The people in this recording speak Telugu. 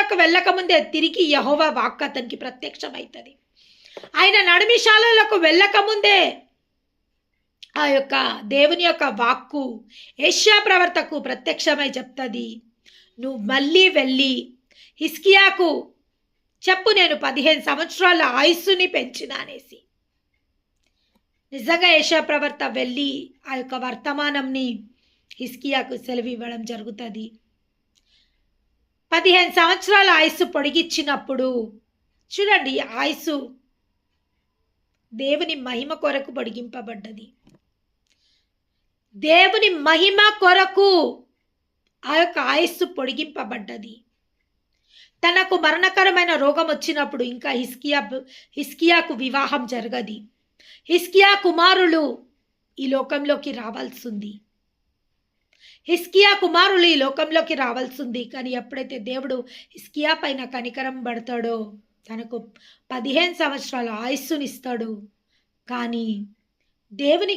శాలలోకి వెళ్ళకముందే తిరిగి యెహోవా వాక్కు అతనికి ప్రత్యక్షమవుతుంది. ఆయన నడిమిశాలలోకి వెళ్ళకముందే ఆ యొక్క దేవుని యొక్క వాక్కు యెషయా ప్రవక్తకు ప్రత్యక్షమై చెప్తుంది, నువ్వు మళ్ళీ వెళ్ళి హిజ్కియాకు చెప్పు, నేను 15 సంవత్సరాల ఆయుస్సుని పెంచిన అనేసి. నిజంగా యెషయా ప్రవక్త వెళ్ళి ఆ యొక్క వర్తమానంని హిజ్కియాకు సెలవు ఇవ్వడం జరుగుతుంది. 15 సంవత్సరాల ఆయుస్సు పొడిగించినప్పుడు చూడండి, ఆయుస్సు దేవుని మహిమ కొరకు పొడిగింపబడ్డది. దేవుని మహిమ కొరకు ఆ యొక్క ఆయుస్సు పొడిగింపబడ్డది. తనకు మరణకరమైన రోగం వచ్చినప్పుడు ఇంకా హిజ్కియాకు వివాహం జరగది. హిజ్కియా కుమారులు ఈ లోకంలోకి రావాల్సింది. హిజ్కియా కుమారులు ఈ లోకంలోకి రావాల్సింది. కానీ ఎప్పుడైతే దేవుడు హిజ్కియా పైన కనికరం పడతాడో తనకు 15 సంవత్సరాల ఆయుస్సునిస్తాడు. కానీ దేవుని